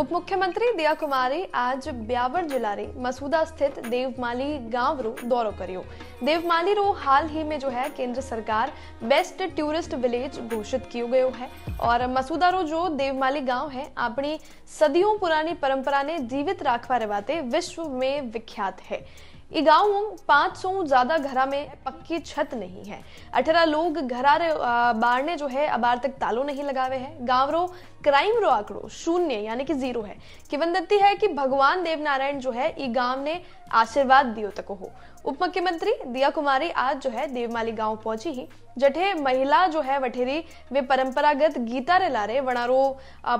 उप मुख्यमंत्री दिया कुमारी आज ब्यावर जिले मसूदा स्थित देवमाली गांव रो दौरो करियो। देवमाली रो हाल ही में जो है केंद्र सरकार बेस्ट टूरिस्ट विलेज घोषित कियो गयो है और मसूदा रो जो देवमाली गांव है अपनी सदियों पुरानी परंपरा ने जीवित राखवा रवाते विश्व में विख्यात है। ये गांव 500 ज्यादा घरा में पक्की छत नहीं है। 18 लोग घरा रे बारने जो है अबार तक तालो नहीं लगावे है। गांव रो क्राइम रो आंकड़ो 0 यानी कि 0 है। किवंदती है कि भगवान देवनारायण जो है ये गांव ने आशीर्वाद दियो तको हो। उप मुख्यमंत्री दिया कुमारी आज जो है देवमाली गांव पहुंची ही जठे महिला जो है वठेरी वे परंपरागत गीता रे लारे वणारो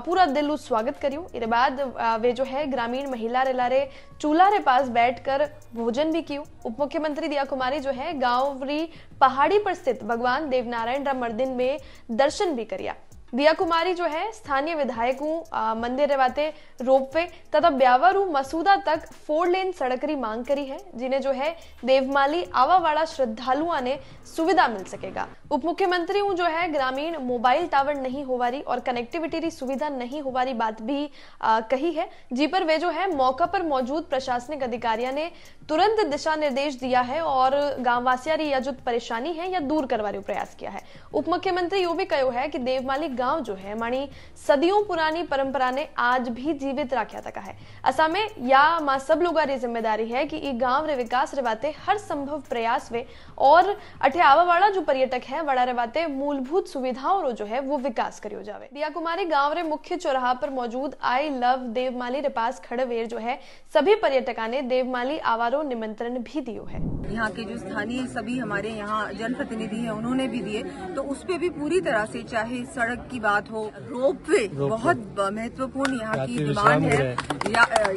पूरा दिल स्वागत करियो। इसके बाद वे जो है ग्रामीण महिला रे लारे चूल्हा रे पास बैठकर भोजन भी कियो। उप मुख्यमंत्री दिया कुमारी जो है गांव री पहाड़ी पर स्थित भगवान देवनारायण रा मंदिर में दर्शन भी करिया। दिया कुमारी जो है स्थानीय विधायकों मंदिर रेवाते रोपवे तथा ब्यावरू मसूदा तक 4 लेन सड़क री मांग करी है, जिन्हें जो है देवमाली आवा वाला श्रद्धालुओं ने सुविधा मिल सकेगा। उप मुख्यमंत्री जो है ग्रामीण मोबाइल टावर नहीं होवारी और कनेक्टिविटी री सुविधा नहीं होवारी बात भी कही है, जी पर वे जो है मौका पर मौजूद प्रशासनिक अधिकारियों ने तुरंत दिशा निर्देश दिया है और गांववासियों री जो परेशानी है या दूर करवाने प्रयास किया है। उप मुख्यमंत्री यो भी कहो है कि देवमाली गांव जो है मानी सदियों पुरानी परंपरा ने आज भी जीवित रखा तक है। असा में या मां सब लोगों की जिम्मेदारी है कि ये गांव रे विकास रेवाते हर संभव प्रयास वे और अठे आवा वाला जो पर्यटक है वड़ा रेवाते मूलभूत सुविधाओं रो जो है वो विकास करियो जावे। दिया कुमारी गांव रे मुख्य चौराहा पर मौजूद आई लव देवमाली रे पास खड़े वेर जो है सभी पर्यटकों ने देवमाली आवारो निमंत्रण भी दियो है। यहाँ के जो स्थानीय सभी हमारे यहाँ जनप्रतिनिधि हैं उन्होंने भी दिए, तो उस पे भी पूरी तरह से चाहे सड़क की बात हो, रोपवे बहुत महत्वपूर्ण यहाँ की डिमांड है,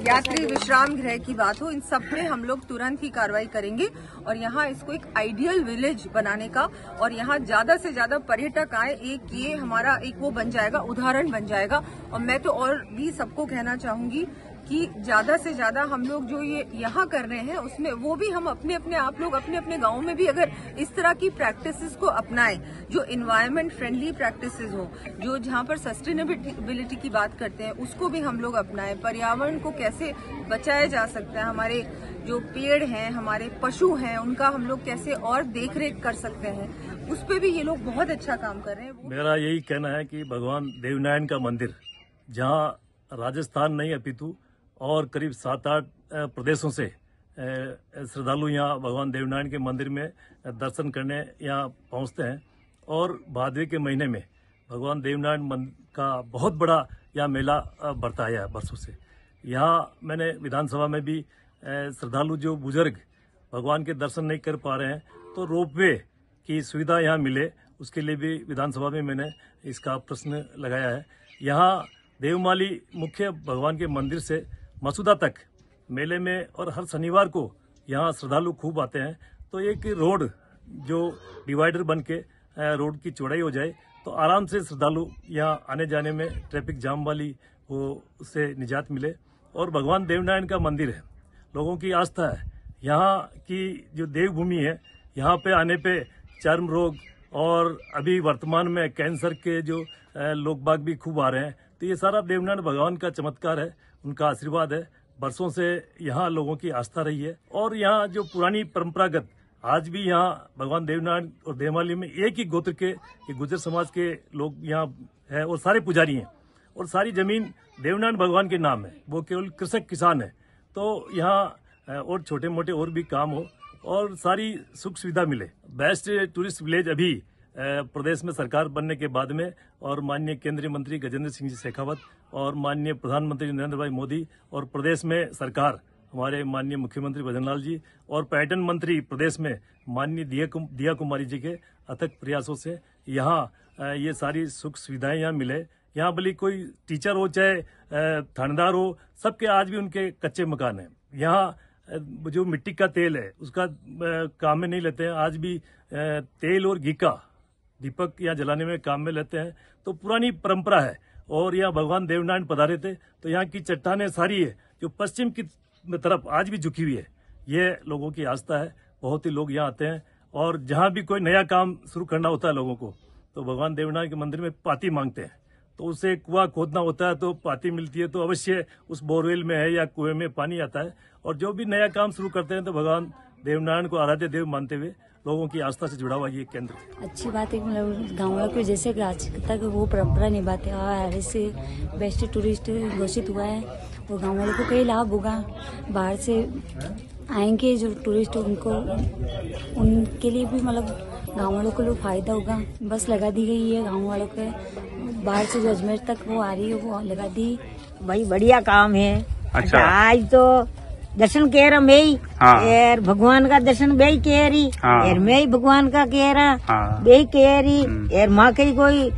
यात्री विश्राम गृह की बात हो, इन सब पे हम लोग तुरंत ही कार्रवाई करेंगे और यहाँ इसको एक आइडियल विलेज बनाने का और यहाँ ज्यादा से ज्यादा पर्यटक आए, एक ये हमारा एक वो बन जाएगा, उदाहरण बन जाएगा। और मैं तो और भी सबको कहना चाहूंगी कि ज्यादा से ज्यादा हम लोग जो ये यहाँ कर रहे हैं उसमें वो भी हम अपने आप लोग अपने गाँव में भी अगर इस तरह की प्रैक्टिसेस को अपनाएं जो इन्वायरमेंट फ्रेंडली प्रैक्टिसेस हो, जो जहाँ पर सस्टेनेबिलिटी की बात करते हैं उसको भी हम लोग अपनाएं। पर्यावरण को कैसे बचाया जा सकता है, हमारे जो पेड़ हैं, हमारे पशु हैं, उनका हम लोग कैसे और देख रेख कर सकते हैं, उस पर भी ये लोग बहुत अच्छा काम कर रहे हैं। मेरा यही कहना है कि भगवान देवनारायण का मंदिर जहाँ राजस्थान नहीं अपितु और करीब 7-8 प्रदेशों से श्रद्धालु यहाँ भगवान देवनारायण के मंदिर में दर्शन करने यहाँ पहुँचते हैं और भादवे के महीने में भगवान देवनारायण का बहुत बड़ा यहाँ मेला बरता है बरसों से। यहाँ मैंने विधानसभा में भी श्रद्धालु जो बुजुर्ग भगवान के दर्शन नहीं कर पा रहे हैं तो रोपवे की सुविधा यहाँ मिले, उसके लिए भी विधानसभा में मैंने इसका प्रश्न लगाया है। यहाँ देवमाली मुख्य भगवान के मंदिर से मसूदा तक मेले में और हर शनिवार को यहाँ श्रद्धालु खूब आते हैं, तो एक रोड जो डिवाइडर बन के रोड की चौड़ाई हो जाए तो आराम से श्रद्धालु यहाँ आने जाने में ट्रैफिक जाम वाली वो उससे निजात मिले। और भगवान देवनारायण का मंदिर है, लोगों की आस्था है, यहाँ की जो देवभूमि है, यहाँ पे आने पे चर्म रोग और अभी वर्तमान में कैंसर के जो लोग बाग भी खूब आ रहे हैं, तो ये सारा देवनारायण भगवान का चमत्कार है, उनका आशीर्वाद है। बरसों से यहाँ लोगों की आस्था रही है और यहाँ जो पुरानी परंपरागत आज भी यहाँ भगवान देवनारायण और देवमाली में एक ही गोत्र के गुर्जर समाज के लोग यहाँ है और सारे पुजारी हैं और सारी जमीन देवनारायण भगवान के नाम है, वो केवल कृषक किसान है। तो यहाँ और छोटे मोटे और भी काम हो और सारी सुख सुविधा मिले। बेस्ट टूरिस्ट विलेज अभी प्रदेश में सरकार बनने के बाद में और माननीय केंद्रीय मंत्री गजेंद्र सिंह जी शेखावत और माननीय प्रधानमंत्री नरेंद्र भाई मोदी और प्रदेश में सरकार हमारे माननीय मुख्यमंत्री भजनलाल जी और पर्यटन मंत्री प्रदेश में माननीय दिया कुमारी जी के अथक प्रयासों से यहाँ ये सारी सुख सुविधाएं यहाँ मिले। यहाँ भले कोई टीचर हो चाहे थानेदार हो, सबके आज भी उनके कच्चे मकान हैं। यहाँ जो मिट्टी का तेल है उसका काम में नहीं लेते हैं, आज भी तेल और घी का दीपक यहाँ जलाने में काम में लेते हैं। तो पुरानी परंपरा है और यहाँ भगवान देवनारायण पधारे थे तो यहाँ की चट्टानें सारी है जो पश्चिम की तरफ आज भी झुकी हुई है, ये लोगों की आस्था है। बहुत ही लोग यहाँ आते हैं और जहाँ भी कोई नया काम शुरू करना होता है लोगों को तो भगवान देवनारायण के मंदिर में पाती मांगते हैं। तो उसे कुआं खोदना होता है तो पाती मिलती है, तो अवश्य उस बोरवेल में है या कुएं में पानी आता है। और जो भी नया काम शुरू करते हैं तो भगवान देवनारायण को आराध्य देव मानते हुए लोगों की आस्था से जुड़ा हुआ ये केंद्र। अच्छी बात है, मतलब गाँव वालों को जैसे आज तक वो परंपरा निभाते हैं, से बेस्ट टूरिस्ट घोषित हुआ है और गाँव वालों को कई लाभ होगा। बाहर से आएंगे जो टूरिस्ट उनके लिए भी मतलब गाँव वालों को फायदा होगा। बस लगा दी गई है गाँव वालों के, बाहर से जो अजमेर तक वो आ रही है वो लगा दी। भाई बढ़िया काम है। अच्छा, आज तो दर्शन कह रहा मैं ही, यार भगवान का दर्शन बे कह रही, यार मैं ही भगवान का कह रहा बे कह रही, यार माँ के कोई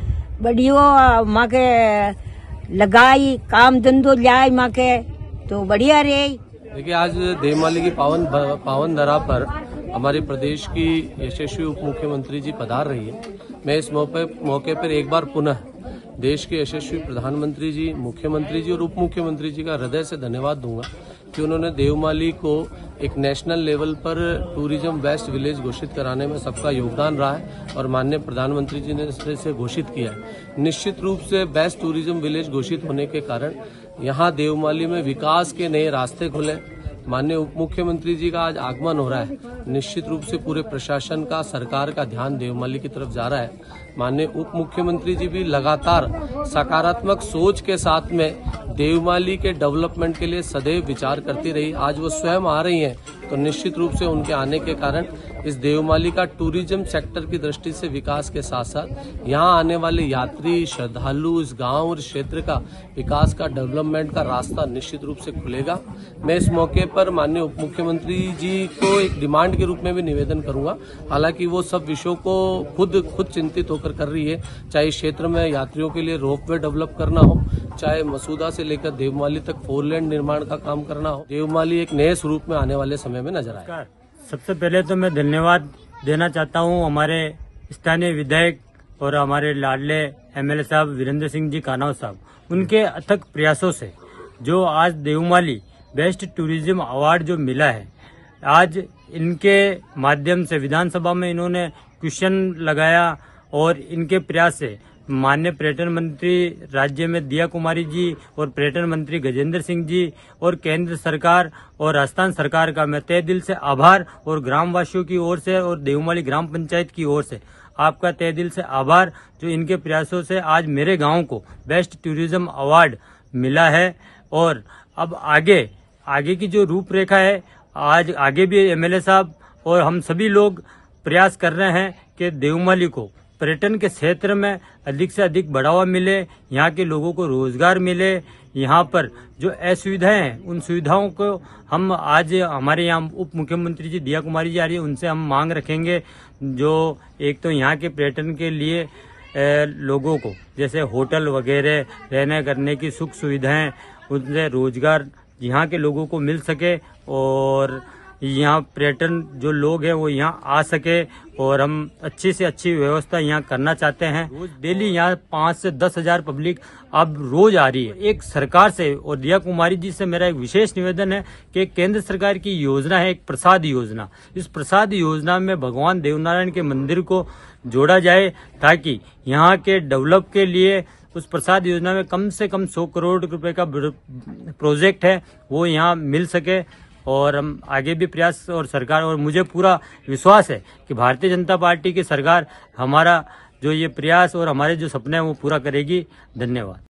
बढ़िया माँ के लगाई काम धंधो जाए माँ के तो बढ़िया रहे। देखिए, आज देवमाली की पावन धरा पर हमारे प्रदेश की यशस्वी उप मुख्यमंत्री जी पधार रही है। मैं इस मौके पर एक बार पुनः देश के यशस्वी प्रधानमंत्री जी, मुख्यमंत्री जी और उप मुख्यमंत्री जी का हृदय से धन्यवाद दूंगा कि उन्होंने देवमाली को एक नेशनल लेवल पर टूरिज्म बेस्ट विलेज घोषित कराने में सबका योगदान रहा है और माननीय प्रधानमंत्री जी ने इसे घोषित किया है। निश्चित रूप से बेस्ट टूरिज्म विलेज घोषित होने के कारण यहाँ देवमाली में विकास के नए रास्ते खुले। माननीय उप मुख्यमंत्री जी का आज आगमन हो रहा है। निश्चित रूप से पूरे प्रशासन का, सरकार का ध्यान देवमाली की तरफ जा रहा है। माननीय उप मुख्यमंत्री जी भी लगातार सकारात्मक सोच के साथ में देवमाली के डेवलपमेंट के लिए सदैव विचार करती रही। आज वो स्वयं आ रही हैं तो निश्चित रूप से उनके आने के कारण इस देवमाली का टूरिज्म सेक्टर की दृष्टि से विकास के साथ साथ यहाँ आने वाले यात्री, श्रद्धालु, इस गांव और क्षेत्र का विकास का, डेवलपमेंट का रास्ता निश्चित रूप से खुलेगा। मैं इस मौके पर माननीय उप मुख्यमंत्री जी को एक डिमांड के रूप में भी निवेदन करूंगा। हालांकि वो सब विषयों को खुद चिंतित होकर कर रही है, चाहे इस क्षेत्र में यात्रियों के लिए रोपवे डेवलप करना हो, चाहे मसूदा से लेकर देवमाली तक 4 लेन निर्माण का काम करना हो। देवमाली एक नए स्वरूप में आने वाले समय में नजर आए। सबसे पहले तो मैं धन्यवाद देना चाहता हूं हमारे स्थानीय विधायक और हमारे लाडले एमएलए साहब वीरेंद्र सिंह जी कानौज साहब, उनके अथक प्रयासों से जो आज देवमाली बेस्ट टूरिज्म अवार्ड जो मिला है, आज इनके माध्यम से विधानसभा में इन्होंने क्वेश्चन लगाया और इनके प्रयास से माननीय पर्यटन मंत्री राज्य में दिया कुमारी जी और पर्यटन मंत्री गजेंद्र सिंह जी और केंद्र सरकार और राजस्थान सरकार का मैं तहे दिल से आभार और ग्रामवासियों की ओर से और देवमाली ग्राम पंचायत की ओर से आपका तहे दिल से आभार, जो इनके प्रयासों से आज मेरे गांव को बेस्ट टूरिज्म अवार्ड मिला है। और अब आगे की जो रूपरेखा है, आज आगे भी एमएलए साहब और हम सभी लोग प्रयास कर रहे हैं कि देवमाली को पर्यटन के क्षेत्र में अधिक से अधिक बढ़ावा मिले, यहाँ के लोगों को रोजगार मिले। यहाँ पर जो असुविधाएं हैं उन सुविधाओं को हम आज हमारे यहाँ उप मुख्यमंत्री जी दिया कुमारी जी आ रही है, उनसे हम मांग रखेंगे। जो एक तो यहाँ के पर्यटन के लिए लोगों को जैसे होटल वगैरह रहने करने की सुख सुविधाएं, उनसे रोजगार यहाँ के लोगों को मिल सके और यहाँ पर्यटन जो लोग हैं वो यहाँ आ सके और हम अच्छी से अच्छी व्यवस्था यहाँ करना चाहते हैं। रोज डेली यहाँ 5 से 10 हजार पब्लिक अब रोज आ रही है। एक सरकार से और दिया कुमारी जी से मेरा एक विशेष निवेदन है कि केंद्र सरकार की योजना है एक प्रसाद योजना, इस प्रसाद योजना में भगवान देवनारायण के मंदिर को जोड़ा जाए ताकि यहाँ के डेवलप के लिए उस प्रसाद योजना में कम से कम 100 करोड़ रुपए का प्रोजेक्ट है वो यहाँ मिल सके। और हम आगे भी प्रयास और सरकार, और मुझे पूरा विश्वास है कि भारतीय जनता पार्टी की सरकार हमारा जो ये प्रयास और हमारे जो सपने हैं वो पूरा करेगी। धन्यवाद।